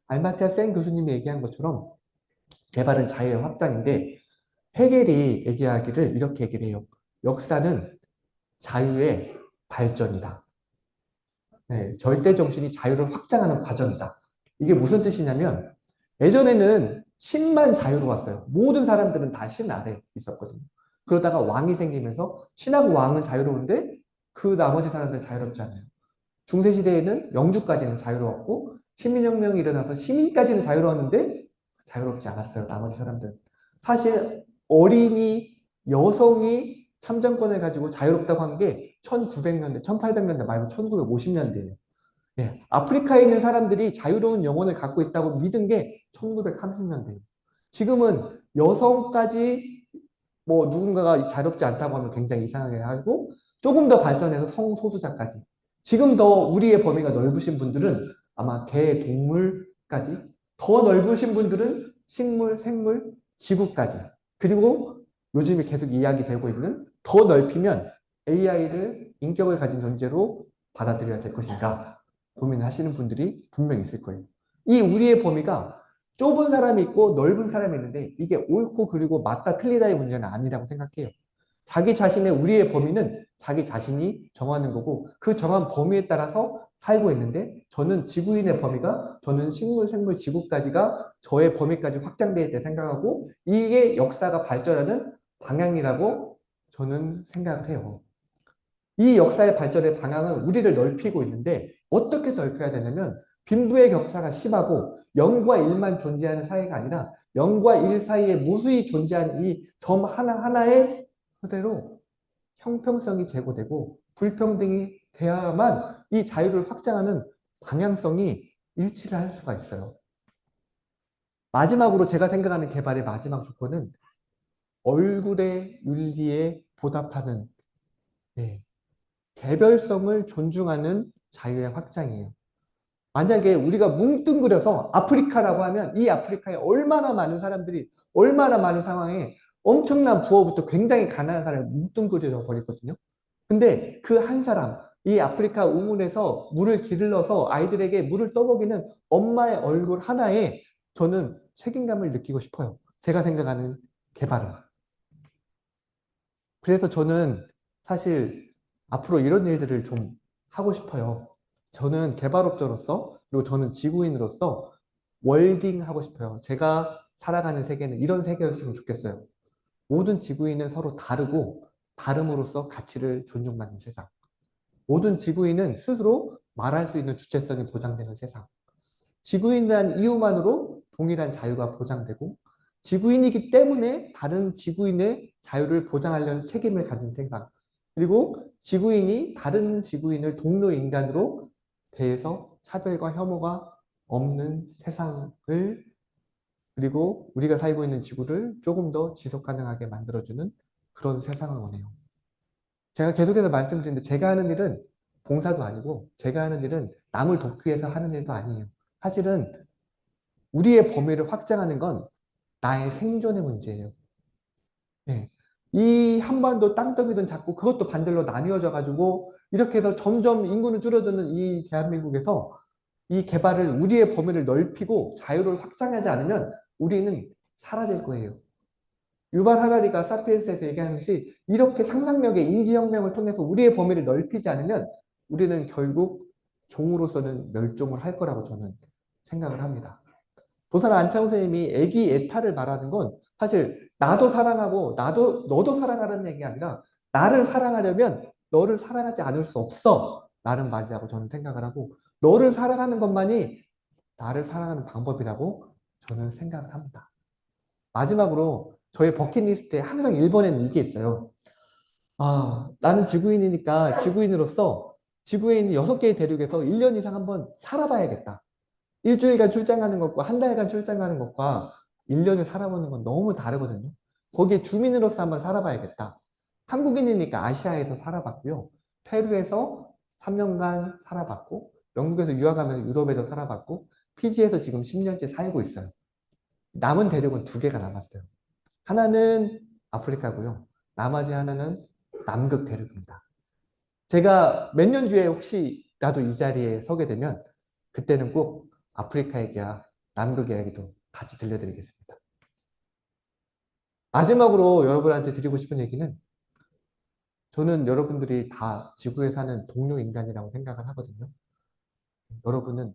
알마티아 센 교수님이 얘기한 것처럼 개발은 자유의 확장인데 헤겔이 얘기하기를 이렇게 얘기를 해요. 역사는 자유의 발전이다. 네, 절대 정신이 자유를 확장하는 과정이다. 이게 무슨 뜻이냐면 예전에는 신만 자유로웠어요. 모든 사람들은 다 신 아래 있었거든요. 그러다가 왕이 생기면서 신하고 왕은 자유로운데 그 나머지 사람들 자유롭지 않아요. 중세시대에는 영주까지는 자유로웠고 시민혁명이 일어나서 시민까지는 자유로웠는데 자유롭지 않았어요. 나머지 사람들. 사실 어린이 여성이 참정권을 가지고 자유롭다고 한 게 1900년대, 1800년대 말고 1950년대예요. 예, 아프리카에 있는 사람들이 자유로운 영혼을 갖고 있다고 믿은 게 1930년대예요. 지금은 여성까지 뭐 누군가가 자유롭지 않다고 하면 굉장히 이상하게 하고 조금 더 발전해서 성소수자까지 지금 더 우리의 범위가 넓으신 분들은 아마 개, 동물까지 더 넓으신 분들은 식물, 생물, 지구까지 그리고 요즘에 계속 이야기되고 있는 더 넓히면 AI를 인격을 가진 존재로 받아들여야 될 것인가 고민하시는 분들이 분명히 있을 거예요. 이 우리의 범위가 좁은 사람이 있고 넓은 사람이 있는데 이게 옳고 그리고 맞다 틀리다의 문제는 아니라고 생각해요. 자기 자신의 우리의 범위는 자기 자신이 정하는 거고 그 정한 범위에 따라서 살고 있는데 저는 지구인의 범위가 저는 식물, 생물, 지구까지가 저의 범위까지 확장되어 있다 생각하고 이게 역사가 발전하는 방향이라고 저는 생각을 해요. 이 역사의 발전의 방향은 우리를 넓히고 있는데 어떻게 넓혀야 되냐면 빈부의 격차가 심하고 0과 1만 존재하는 사이가 아니라 0과 1 사이에 무수히 존재하는 이 점 하나하나의 그대로 형평성이 제고되고 불평등이 되어야만 이 자유를 확장하는 방향성이 일치를 할 수가 있어요. 마지막으로 제가 생각하는 개발의 마지막 조건은 얼굴의 윤리에 보답하는 네, 개별성을 존중하는 자유의 확장이에요. 만약에 우리가 뭉뚱그려서 아프리카라고 하면 이 아프리카에 얼마나 많은 사람들이 얼마나 많은 상황에 엄청난 부호부터 굉장히 가난한 사람이 뭉뚱그려져 버리거든요. 근데 그 한 사람, 이 아프리카 우물에서 물을 길러서 아이들에게 물을 떠먹이는 엄마의 얼굴 하나에 저는 책임감을 느끼고 싶어요. 제가 생각하는 개발은. 그래서 저는 사실 앞으로 이런 일들을 좀 하고 싶어요. 저는 개발업자로서, 그리고 저는 지구인으로서 월딩 하고 싶어요. 제가 살아가는 세계는 이런 세계였으면 좋겠어요. 모든 지구인은 서로 다르고, 다름으로써 가치를 존중받는 세상. 모든 지구인은 스스로 말할 수 있는 주체성이 보장되는 세상. 지구인이란 이유만으로 동일한 자유가 보장되고 지구인이기 때문에 다른 지구인의 자유를 보장하려는 책임을 가진 세상. 그리고 지구인이 다른 지구인을 동료 인간으로 대해서 차별과 혐오가 없는 세상을 그리고 우리가 살고 있는 지구를 조금 더 지속 가능하게 만들어주는 그런 세상을 원해요. 제가 계속해서 말씀드리는데 제가 하는 일은 봉사도 아니고 제가 하는 일은 남을 돕기 위해서 하는 일도 아니에요. 사실은 우리의 범위를 확장하는 건 나의 생존의 문제예요. 예. 이 한반도 땅덩이든 자꾸 그것도 반대로 나뉘어져 가지고 이렇게 해서 점점 인구는 줄어드는 이 대한민국에서 이 개발을 우리의 범위를 넓히고 자유를 확장하지 않으면 우리는 사라질 거예요. 유발 하라리가 사피엔스에서 얘기하듯이 이렇게 상상력의 인지혁명을 통해서 우리의 범위를 넓히지 않으면 우리는 결국 종으로서는 멸종을 할 거라고 저는 생각을 합니다. 도산 안창호 선생님이 애기 애타를 말하는 건 사실 나도 사랑하고 너도 사랑하라는 얘기가 아니라 나를 사랑하려면 너를 사랑하지 않을 수 없어 라는 말이라고 저는 생각을 하고 너를 사랑하는 것만이 나를 사랑하는 방법이라고 저는 생각을 합니다. 마지막으로 저의 버킷리스트에 항상 1번에는 이게 있어요. 아, 나는 지구인이니까 지구인으로서 지구인 6개의 대륙에서 1년 이상 한번 살아봐야겠다. 일주일간 출장 가는 것과 한 달간 출장 가는 것과 1년을 살아보는 건 너무 다르거든요. 거기에 주민으로서 한번 살아봐야겠다. 한국인이니까 아시아에서 살아봤고요. 페루에서 3년간 살아봤고, 영국에서 유학하면서 유럽에서 살아봤고, 피지에서 지금 10년째 살고 있어요. 남은 대륙은 2개가 남았어요. 하나는 아프리카고요. 나머지 하나는 남극 대륙입니다. 제가 몇 년 뒤에 혹시 나도 이 자리에 서게 되면 그때는 꼭 아프리카 얘기야, 남극 이야기도 같이 들려드리겠습니다. 마지막으로 여러분한테 드리고 싶은 얘기는 저는 여러분들이 다 지구에 사는 동료 인간이라고 생각을 하거든요. 여러분은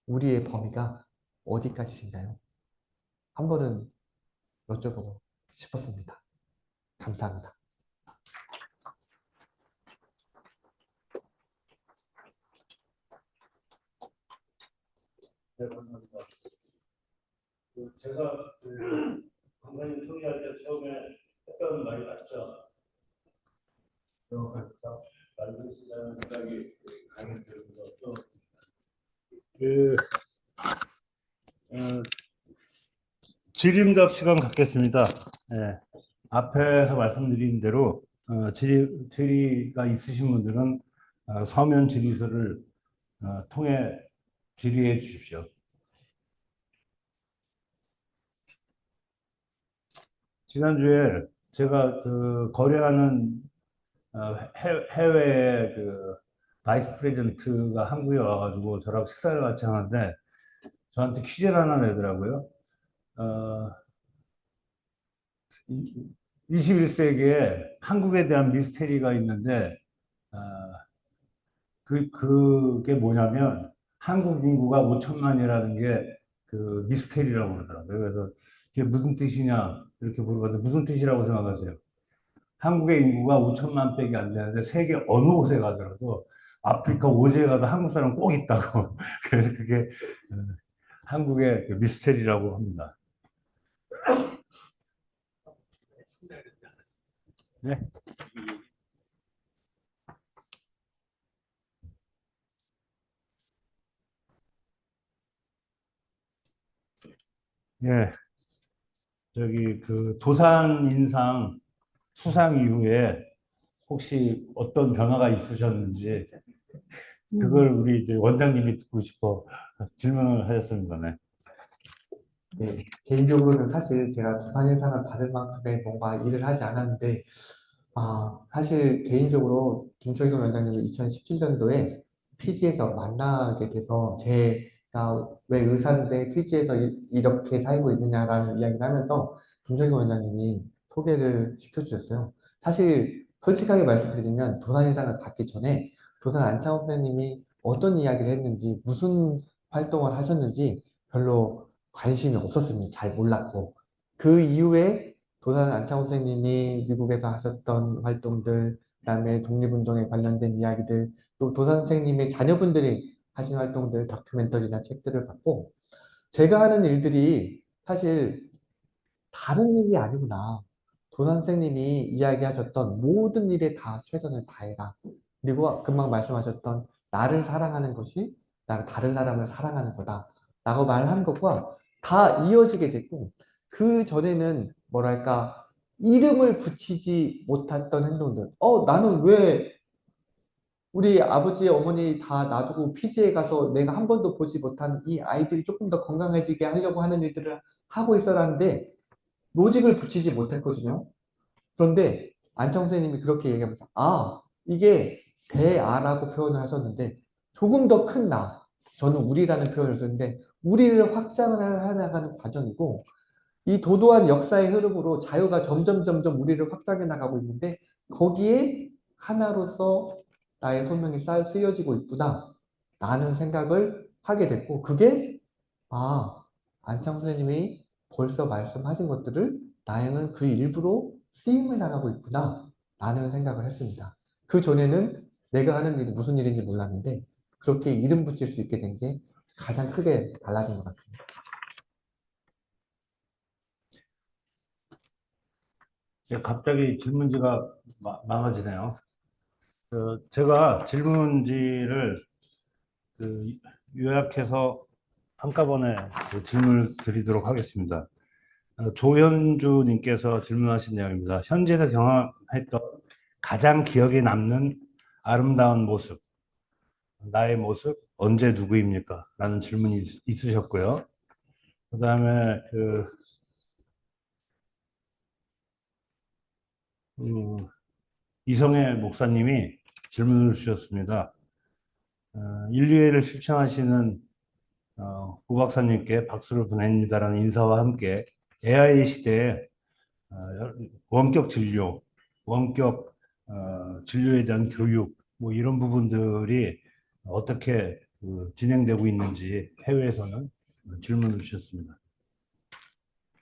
우리의 범위가 어디까지신가요? 한 번은 여쭤보고 싶었습니다. 감사합니다. 네, 감사합니다. 제가 강사님 소개할 때 처음에 했던 말이 맞죠? 말도 시장은 생각이 강해지면서 또 질의응답 시간 갖겠습니다. 예, 앞에서 말씀드린 대로 질의가 있으신 분들은 서면 질의서를 통해 질의해 주십시오. 지난주에 제가 거래하는 해외의 바이스 프레젠트가 한국에 와가지고 저랑 식사를 같이 하는데 저한테 퀴즈를 하나 내더라고요. 21세기에 한국에 대한 미스테리가 있는데 어, 그게 뭐냐면 한국 인구가 5천만이라는 게 미스테리라고 그러더라고요. 그래서 이게 무슨 뜻이냐 이렇게 물어봤는데 무슨 뜻이라고 생각하세요? 한국의 인구가 5천만 팩이 안 되는데 세계 어느 곳에 가더라도 아프리카 오지에 가도 한국 사람 꼭 있다고. 그래서 그게 한국의 미스테리라고 합니다. 네. 예. 저기 도산인상 수상 이후에 혹시 어떤 변화가 있으셨는지 그걸 우리 이제 원장님이 듣고 싶어 질문을 하셨습니다. 네. 네, 개인적으로는 사실 제가 도산예상을 받을 만큼의 뭔가 일을 하지 않았는데, 사실 개인적으로 김철경 원장님을 2017년도에 피지에서 만나게 돼서 제가 왜 의사인데 피지에서 이렇게 살고 있느냐라는 이야기를 하면서 김철경 원장님이 소개를 시켜주셨어요. 사실 솔직하게 말씀드리면 도산예상을 받기 전에 도산 안창호 선생님이 어떤 이야기를 했는지 무슨 활동을 하셨는지 별로 관심이 없었습니다. 잘 몰랐고. 그 이후에 도산 안창호 선생님이 미국에서 하셨던 활동들, 그다음에 독립운동에 관련된 이야기들, 또 도산 선생님의 자녀분들이 하신 활동들, 다큐멘터리나 책들을 봤고, 제가 하는 일들이 사실 다른 일이 아니구나. 도산 선생님이 이야기하셨던 모든 일에 다 최선을 다해라. 그리고 금방 말씀하셨던 나를 사랑하는 것이 나를 다른 사람을 사랑하는 거다. 라고 말한 것과 다 이어지게 됐고, 그 전에는 뭐랄까, 이름을 붙이지 못했던 행동들. 나는 왜 우리 아버지, 어머니 다 놔두고 피지에 가서 내가 한 번도 보지 못한 이 아이들이 조금 더 건강해지게 하려고 하는 일들을 하고 있어라는데, 로직을 붙이지 못했거든요. 그런데 안청 선생님이 그렇게 얘기하면서 이게 대아라고 표현을 하셨는데 조금 더 큰 나, 저는 우리라는 표현을 썼는데 우리를 확장을 해나가는 과정이고 이 도도한 역사의 흐름으로 자유가 점점 우리를 확장해 나가고 있는데 거기에 하나로서 나의 소명이 쓰여지고 있구나 라는 생각을 하게 됐고 그게 안창 선생님이 벌써 말씀하신 것들을 나에는 그 일부로 쓰임을 나가고 있구나 라는 생각을 했습니다. 그 전에는 내가 하는 일이 무슨 일인지 몰랐는데 그렇게 이름 붙일 수 있게 된 게 가장 크게 달라진 것 같습니다. 갑자기 질문지가 많아지네요. 제가 질문지를 요약해서 한꺼번에 질문을 드리도록 하겠습니다. 조현주님께서 질문하신 내용입니다. 현지에서 경험했던 가장 기억에 남는 아름다운 모습, 나의 모습, 언제 누구입니까? 라는 질문이 있으셨고요. 그 다음에 이성애 목사님이 질문을 주셨습니다. 인류애를 실천하시는 구 박사님께 박수를 보냅니다라는 인사와 함께 AI 시대에 원격 진료, 원격 진료에 대한 교육, 뭐 이런 부분들이 어떻게 진행되고 있는지 해외에서는 질문을 주셨습니다.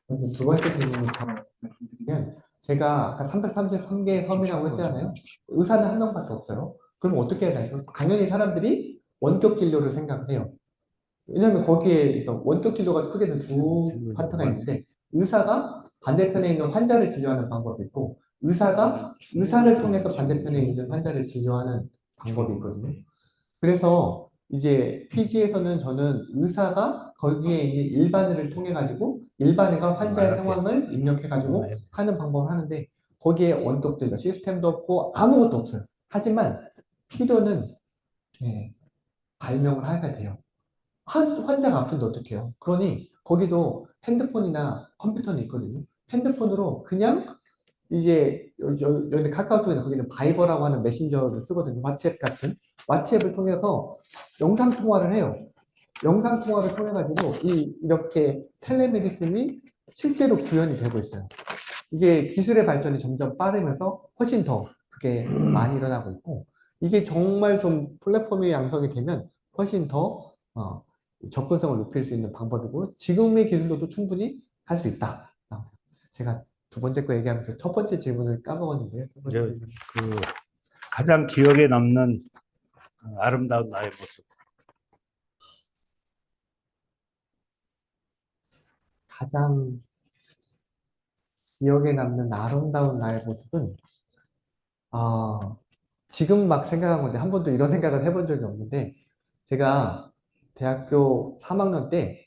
그래서 두 번째 질문부터 말씀드리면 제가 아까 333개의 섬이라고 했잖아요. 의사는 한 명밖에 없어요. 그럼 어떻게 해야 될까요? 당연히 사람들이 원격 진료를 생각해요. 왜냐하면 거기에 원격 진료가 크게는 두 파트가 있는데 의사가 반대편에 있는 환자를 진료하는 방법이 있고 의사가 의사를 통해서 반대편에 있는 환자를 진료하는 방법이 있거든요. 그래서 이제 PG에서는 저는 의사가 거기에 있는 일반의를 통해 가지고 일반의가 환자의 상황을 입력해 가지고 하는 방법을 하는데 거기에 원격적인 시스템도 없고 아무것도 없어요. 하지만 필요는 발명을 하셔야 돼요. 환자가 아픈데 어떡해요? 그러니 거기도 핸드폰이나 컴퓨터는 있거든요. 핸드폰으로 그냥 이제 여기 카카오톡이나 거기는 바이버라고 하는 메신저를 쓰거든요. 왓츠앱 같은 왓츠앱을 통해서 영상 통화를 해요. 영상 통화를 통해 가지고 이렇게 텔레메디슨이 실제로 구현이 되고 있어요. 이게 기술의 발전이 점점 빠르면서 훨씬 더 그게 많이 일어나고 있고 이게 정말 좀 플랫폼이 양성이 되면 훨씬 더 접근성을 높일 수 있는 방법이고 지금의 기술로도 충분히 할 수 있다. 제가 두 번째 거 얘기하면서 첫 번째 질문을 까먹었는데요. 첫 번째 질문. 그 가장 기억에 남는 아름다운 나의 모습. 가장 기억에 남는 아름다운 나의 모습은 아, 지금 막 생각한 건데 한 번도 이런 생각을 해본 적이 없는데 제가 대학교 3학년 때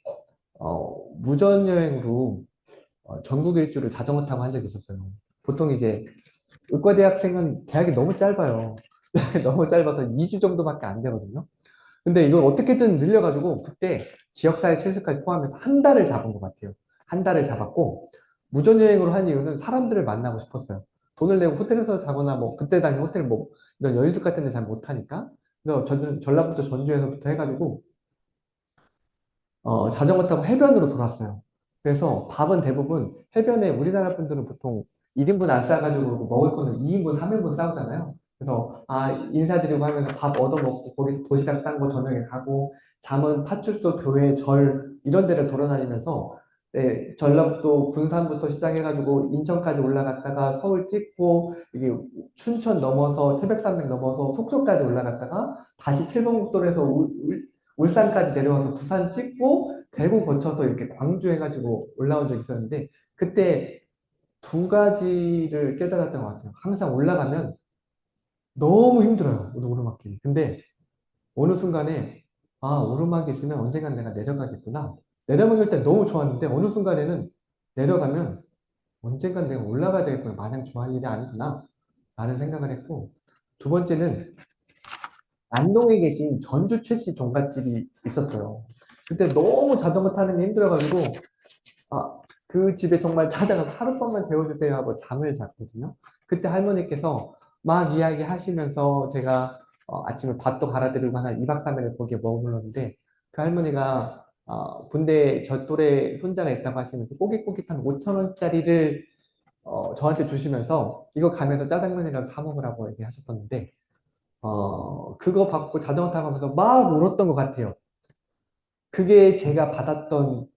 무전여행으로 전국 일주를 자전거 타고 한 적이 있었어요. 보통 이제 의과대학생은 대학이 너무 짧아요. 너무 짧아서 2주 정도밖에 안 되거든요. 근데 이걸 어떻게든 늘려가지고 그때 지역사회 실습까지 포함해서 한 달을 잡은 것 같아요. 한 달을 잡았고 무전여행으로 한 이유는 사람들을 만나고 싶었어요. 돈을 내고 호텔에서 자거나 뭐 그때 당시 호텔 뭐 이런 여인숙 같은 데 잘 못하니까 그래서 전라북도 전주에서부터 해가지고 자전거 타고 해변으로 돌았어요. 그래서 밥은 대부분 해변에 우리나라 분들은 보통 1인분 안 싸가지고 먹을 거는 2인분, 3인분 싸우잖아요. 그래서 인사드리고 하면서 밥 얻어먹고 거기서 도시락 싼 거 저녁에 가고 잠은 파출소, 교회, 절 이런 데를 돌아다니면서 전라북도 군산부터 시작해가지고 인천까지 올라갔다가 서울 찍고 이게 춘천 넘어서 태백산맥 넘어서 속초까지 올라갔다가 다시 칠번국도에서 울산까지 내려와서 부산 찍고 대구 거쳐서 이렇게 광주 해가지고 올라온 적이 있었는데 그때 두 가지를 깨달았던 것 같아요. 항상 올라가면 너무 힘들어요. 오르막길이. 근데 어느 순간에 오르막이 있으면 언젠간 내가 내려가겠구나. 내려먹을 때 너무 좋았는데 어느 순간에는 내려가면 언젠간 내가 올라가야 되겠구나. 마냥 좋아할 일이 아니구나. 라는 생각을 했고 두 번째는 안동에 계신 전주 최씨 종갓집이 있었어요. 그때 너무 자전거 타는 게 힘들어가지고, 그 집에 정말 자다가 하룻밤만 재워주세요 하고 잠을 잤거든요. 그때 할머니께서 막 이야기 하시면서 제가 아침에 밥도 갈아드리고 한 2박 3일을 거기에 머물렀는데, 그 할머니가 군대 저 또래 손자가 있다고 하시면서 꼬깃꼬깃한 5천 원짜리를 저한테 주시면서 이거 가면서 짜장면이라도 사 먹으라고 얘기하셨었는데, 그거 받고 자전거 타고 가면서 막 울었던 것 같아요. 그게 제가 받았던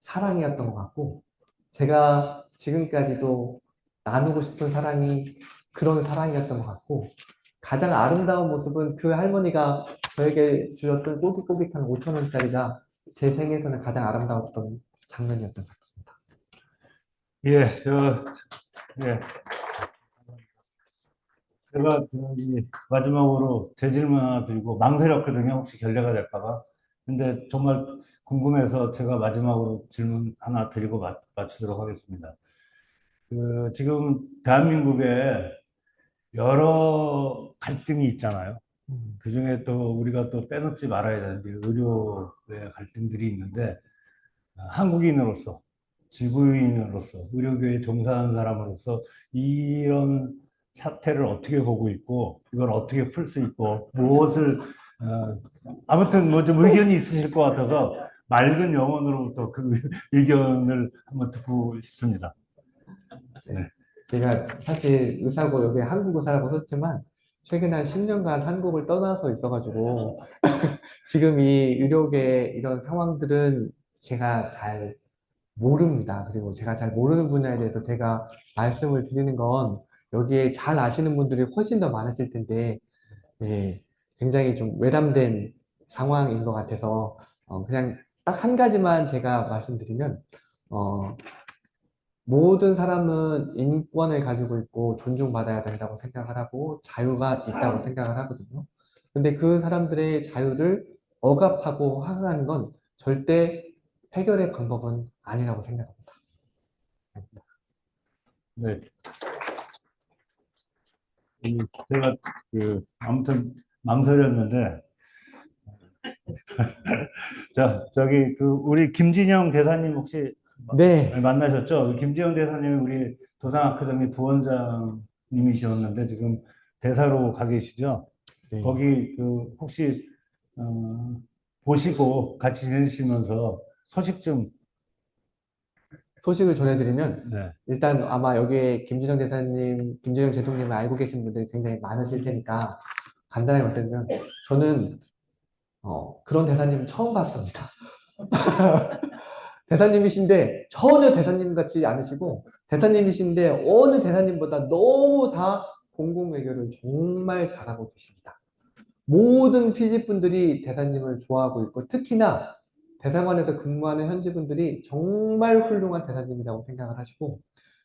사랑이었던 것 같고, 제가 지금까지도 나누고 싶은 사랑이 그런 사랑이었던 것 같고, 가장 아름다운 모습은 그 할머니가 저에게 주셨던 꼬깃꼬깃한 5천 원짜리가 제 생에서는 가장 아름다웠던 장면이었던 것 같습니다. 예, 예. 제가 마지막으로 제 질문 하나 드리고 망설였거든요. 혹시 결례가 될까 봐. 근데 정말 궁금해서 제가 마지막으로 질문 하나 드리고 마치도록 하겠습니다. 지금 대한민국에 여러 갈등이 있잖아요. 그중에 또 우리가 또 빼놓지 말아야 되는 게 의료의 갈등들이 있는데 한국인으로서 지구인으로서 의료계에 종사하는 사람으로서 이런 사태를 어떻게 보고 있고 이걸 어떻게 풀 수 있고 무엇을 아무튼 뭐 좀 의견이 있으실 것 같아서 맑은 영혼으로부터 그 의견을 한번 듣고 싶습니다. 네. 제가 사실 의사고 여기 한국 의사라고 썼지만 최근 한 10년간 한국을 떠나서 있어가지고 지금 이 의료계 이런 상황들은 제가 잘 모릅니다. 그리고 제가 잘 모르는 분야에 대해서 제가 말씀을 드리는 건 여기에 잘 아시는 분들이 훨씬 더 많으실 텐데 굉장히 좀 외람된 상황인 것 같아서 그냥 딱 한 가지만 제가 말씀드리면, 모든 사람은 인권을 가지고 있고 존중받아야 된다고 생각을 하고 자유가 있다고 생각을 하거든요. 근데 그 사람들의 자유를 억압하고 하강하는 건 절대 해결의 방법은 아니라고 생각합니다. 네. 제가 아무튼 망설였는데, 우리 김진영 대사님 혹시 네, 만나셨죠? 김진영 대사님이 우리 도산 아카데미 부원장님이셨는데 지금 대사로 가 계시죠? 네. 거기 혹시 보시고 같이 지내시면서 소식 좀. 소식을 전해드리면 네. 일단 아마 여기에 김준영 대사님, 김준영 제동님을 알고 계신 분들이 굉장히 많으실 테니까 간단하게 말씀드리면 저는 그런 대사님 처음 봤습니다. 대사님이신데 전혀 대사님 같지 않으시고 대사님이신데 어느 대사님보다 너무 다 공공외교를 정말 잘하고 계십니다. 모든 피지분들이 대사님을 좋아하고 있고 특히나 대사관에서 근무하는 현지분들이 정말 훌륭한 대사님이라고 생각을 하시고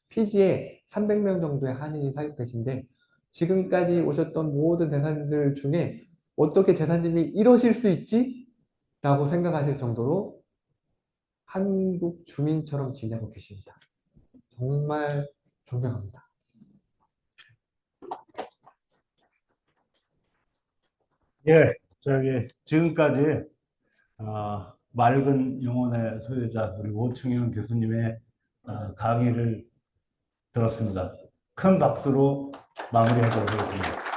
피지에 300명 정도의 한인이 사역 계신데 지금까지 오셨던 모든 대사님들 중에 어떻게 대사님이 이러실 수 있지? 라고 생각하실 정도로 한국 주민처럼 지내고 계십니다. 정말 존경합니다. 예, 지금까지 맑은 영혼의 소유자 우리 오충현 교수님의 강의를 들었습니다. 큰 박수로 마무리하도록 하겠습니다.